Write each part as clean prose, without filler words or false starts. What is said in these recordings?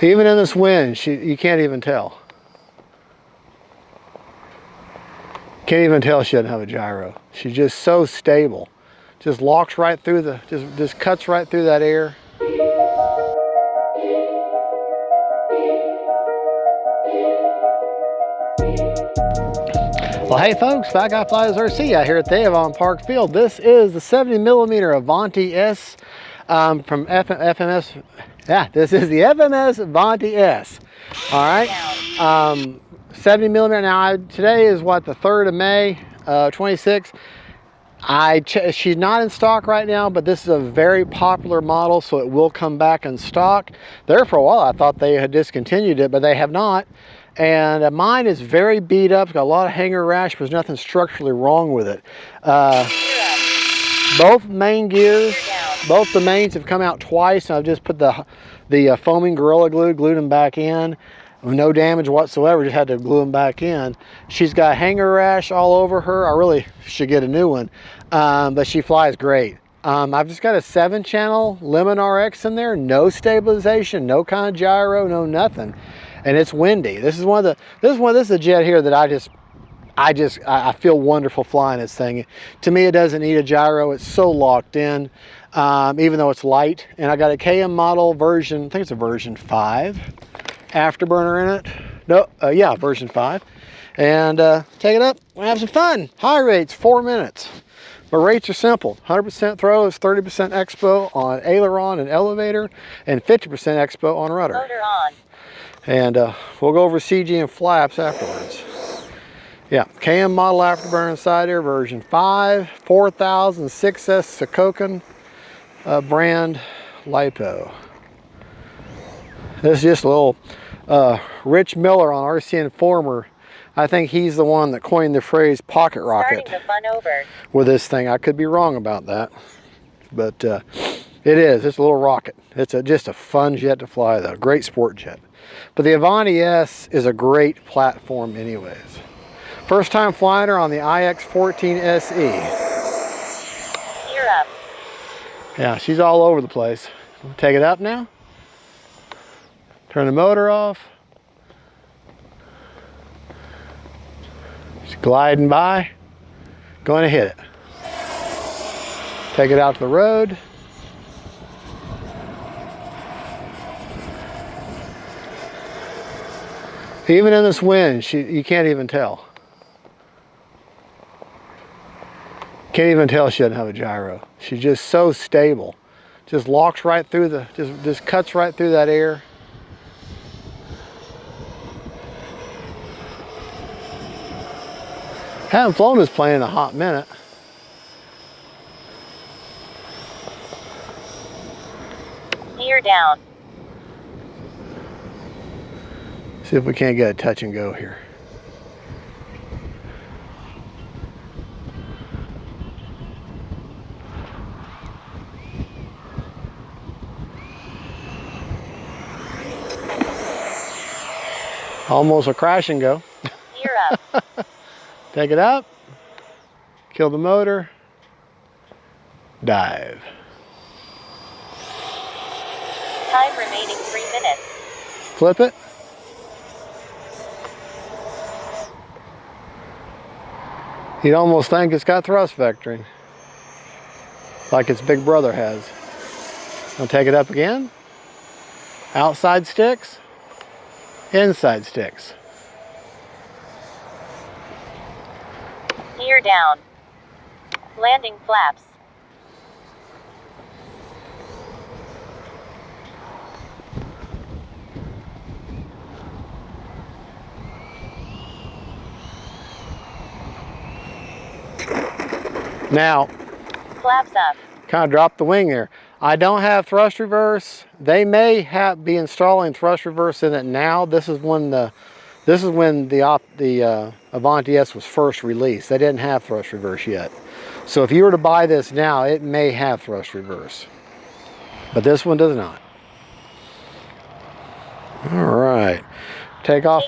Even in this wind, you can't even tell. Can't even tell she doesn't have a gyro. She's just so stable. Just locks right through the, just cuts right through that air. Well, hey folks, FatGuyFliesRC out here at the Avon Park Field. This is the 70mm Avanti S from FMS. Yeah, this is the FMS Avanti S. All right, 70mm. Now, today is what, the 3rd of May, 26. She's not in stock right now, but this is a very popular model, so it will come back in stock. There for a while, I thought they had discontinued it, but they have not. And mine is very beat up. It's got a lot of hanger rash, but there's nothing structurally wrong with it. Both main gears, both the mains have come out twice, and I've just put the foaming Gorilla Glue, glued them back in. No damage whatsoever, just had to glue them back in. She's got hanger rash all over her. I really should get a new one, but she flies great. I've just got a 7-channel Lemon RX in there, no stabilization, no kind of gyro, no nothing. And it's windy. This is a jet here that I feel wonderful flying this thing. To me, it doesn't need a gyro. It's so locked in, even though it's light. And I got a KM model version, I think it's a version 5 afterburner in it. No, yeah, version 5. And take it up, we'll have some fun. High rates, 4 minutes. But rates are simple. 100% throw is 30% expo on aileron and elevator, and 50% expo on rudder. Motor on. And we'll go over CG and flaps afterwards. Yeah, KM model afterburner inside here, version 5, 4000 6S Sokokin brand LiPo. This is just a little Rich Miller on RC Informer. I think he's the one that coined the phrase pocket rocket with this thing. I could be wrong about that, but it is. It's a little rocket. It's just a fun jet to fly, though. Great sport jet. But the Avanti S is a great platform anyways. First time flying her on the IX14 SE. Gear up. Yeah, she's all over the place. We'll take it up now. Turn the motor off. She's gliding by. Going to hit it. Take it out to the road. Even in this wind, you can't even tell. Can't even tell she doesn't have a gyro. She's just so stable. Just locks right through the, just cuts right through that air. Haven't flown this plane in a hot minute. Gear down. See if we can't get a touch and go here. Almost a crash and go. Gear up. Take it up. Kill the motor. Dive. Time remaining 3 minutes. Flip it. You'd almost think it's got thrust vectoring, like its big brother has. I'll take it up again. Outside sticks, inside sticks. Gear down. Landing flaps. Now, flaps up. Kind of dropped the wing there. I don't have thrust reverse. They may be installing thrust reverse in it now. This is when the Avanti S was first released. They didn't have thrust reverse yet. So if you were to buy this now, it may have thrust reverse, but this one does not. All right, take off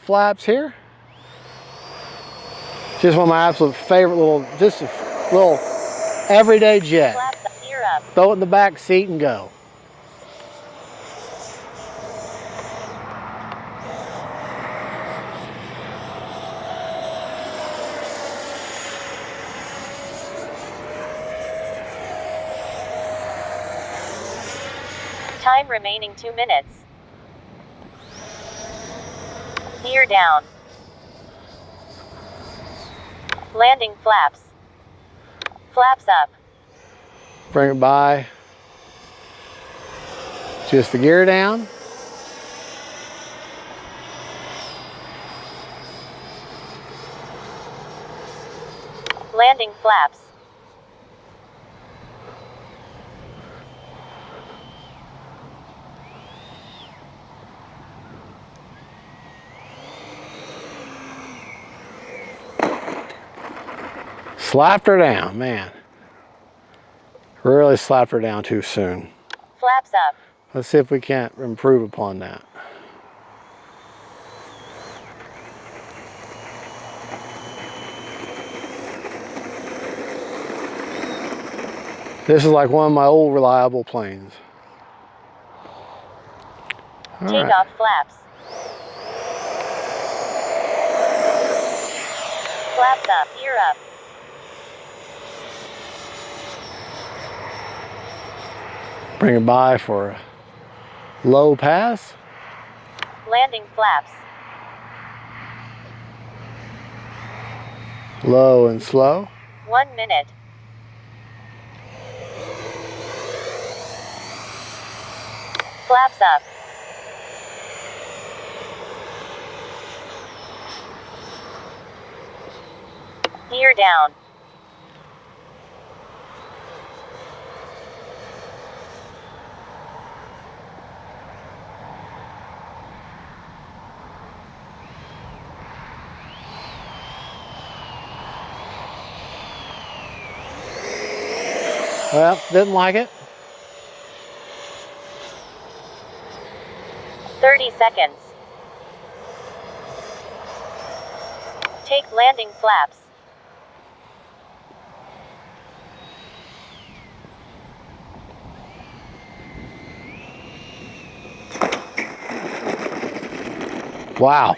flaps here. Just one of my absolute favorite little everyday jet. Throw it in the back seat and go. Time remaining 2 minutes. Gear down. Landing flaps. Flaps up. Bring it by. Just the gear down. Landing flaps. Slapped her down, man. Really slapped her down too soon. Flaps up. Let's see if we can't improve upon that. This is like one of my old reliable planes. All right. Takeoff flaps. Flaps up. Gear up. Bring it by for a low pass. Landing flaps. Low and slow. 1 minute. Flaps up. Gear down. Well, didn't like it. 30 seconds. Take landing flaps. Wow.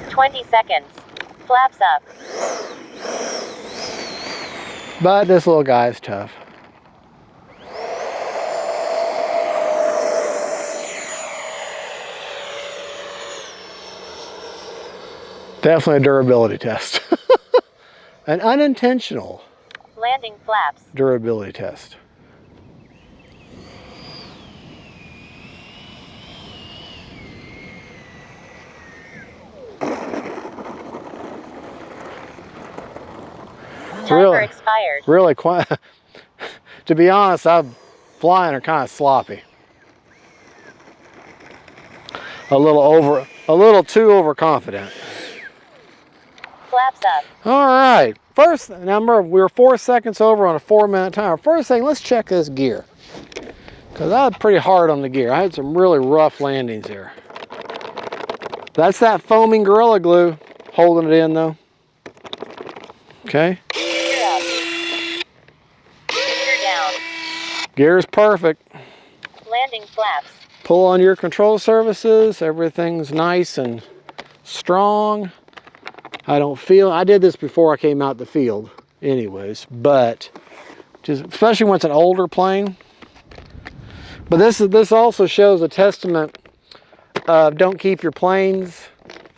20 seconds. Flaps up. But this little guy is tough. Definitely a durability test. An unintentional Landing flaps. durability test. Timer expired. Really quite. To be honest, I'm flying are kind of sloppy. A little too overconfident. Flaps up. All right. First number, we were 4 seconds over on a 4-minute timer. First thing, let's check this gear. Because I was pretty hard on the gear. I had some really rough landings here. That's that foaming Gorilla Glue holding it in though. Okay. Gear up. Gear down. Gear's perfect. Landing flaps. Pull on your control surfaces. Everything's nice and strong. I did this before I came out the field anyways, but just especially when it's an older plane. But this also shows a testament of don't keep your planes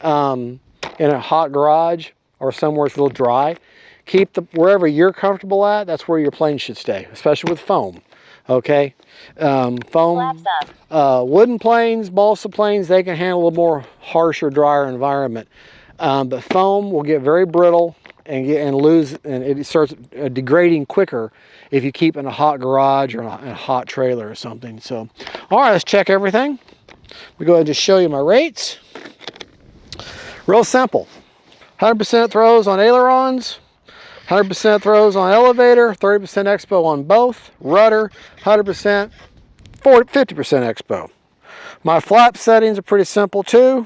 in a hot garage or somewhere it's real dry. Keep wherever you're comfortable at, that's where your plane should stay, especially with foam. Okay, foam, Flaps up. wooden planes, balsa planes, they can handle a little more harsher, drier environment. But foam will get very brittle and it starts degrading quicker if you keep it in a hot garage or in a hot trailer or something. So, all right, let's check everything. We go ahead and just show you my rates. Real simple. 100% throws on ailerons, 100% throws on elevator, 30% expo on both, rudder, 100%, 50% expo. My flap settings are pretty simple too.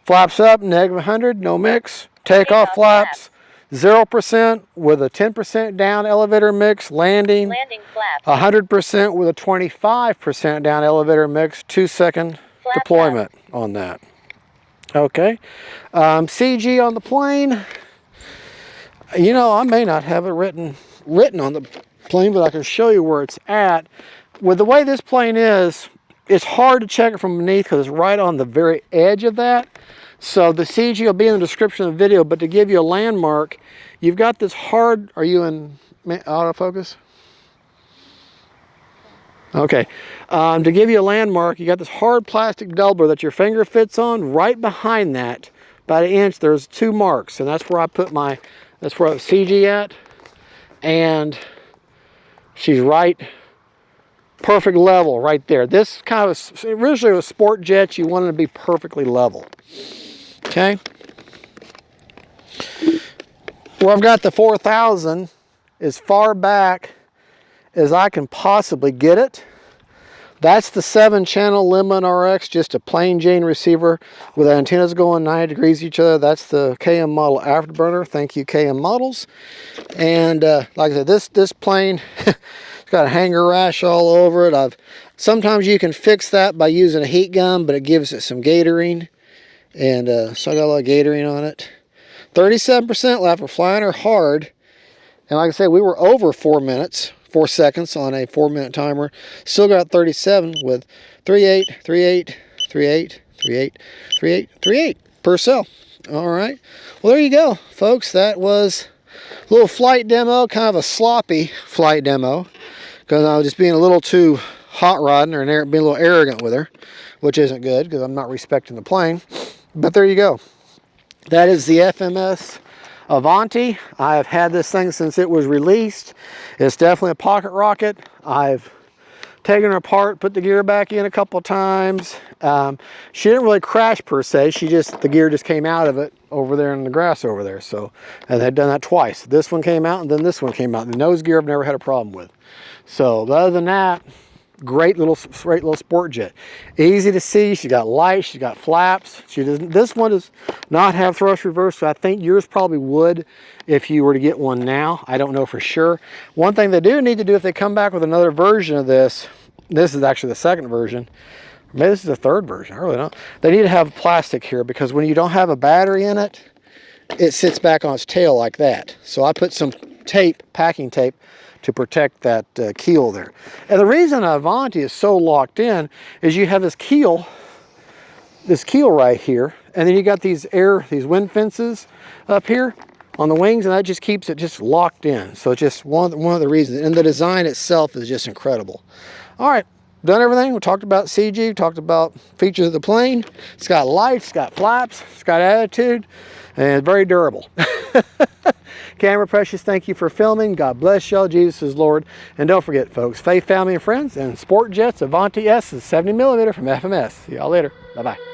Flaps up, -100, no mix. Takeoff flaps, 0% with a 10% down elevator mix. Landing flaps. 100% with a 25% down elevator mix. 2-second deployment on that. Okay. CG on the plane. You know, I may not have it written on the plane, but I can show you where it's at. With the way this plane is, it's hard to check it from beneath because it's right on the very edge of that. So the CG will be in the description of the video, but to give you a landmark, you've got this hard, are you in autofocus? Okay, to give you a landmark, you got this hard plastic doubler that your finger fits on. Right behind that, about 1 inch, there's 2 marks, and that's where I put my, that's where I have CG at, and she's right, perfect level right there. This kind of, originally with sport jets, you want it to be perfectly level. Okay. Where I've got the 4000 as far back as I can possibly get it. That's the 7-channel Lemon RX, just a plain Jane receiver with antennas going 90 degrees each other. That's the KM model afterburner. Thank you, KM models. And like I said, this plane, it's got a hanger rash all over it. Sometimes you can fix that by using a heat gun, but it gives it some gatoring. And so I got a lot of gatoring on it. 37% left. We're flying her hard. And like I said, we were over 4 seconds on a 4-minute timer. Still got 37 with 38, 38, 38, 38, 38, 38 per cell. All right. Well, there you go, folks. That was a little flight demo, kind of a sloppy flight demo, because I was just being a little too hot rodding her and being a little arrogant with her, which isn't good because I'm not respecting the plane. But there you go. That is the FMS Avanti. I have had this thing since it was released. It's definitely a pocket rocket. I've taken her apart, put the gear back in a couple of times. She didn't really crash per se. The gear just came out of it over there in the grass over there. So, and they'd done that twice. This one came out and then this one came out. The nose gear I've never had a problem with. So other than that, great little sport jet. Easy to see. She's got lights. She's got flaps. This one does not have thrust reverse. So I think yours probably would if you were to get one now. I don't know for sure. One thing they do need to do if they come back with another version of this. This is actually the 2nd version. Maybe this is the 3rd version. I really don't. They need to have plastic here because when you don't have a battery in it, it sits back on its tail like that. So I put some tape, packing tape, to protect that keel there. And the reason Avanti is so locked in is you have this keel right here, and then you got these wind fences up here on the wings, and that just keeps it just locked in. So it's just one of the reasons. And the design itself is just incredible. All right, done everything. We talked about CG, talked about features of the plane. It's got lights, it's got flaps, it's got attitude, and it's very durable. Camera Precious, thank you for filming. God bless y'all. Jesus is Lord. And don't forget, folks, faith, family, and friends, and sport jets, Avanti S is 70mm from FMS. See y'all later. Bye-bye.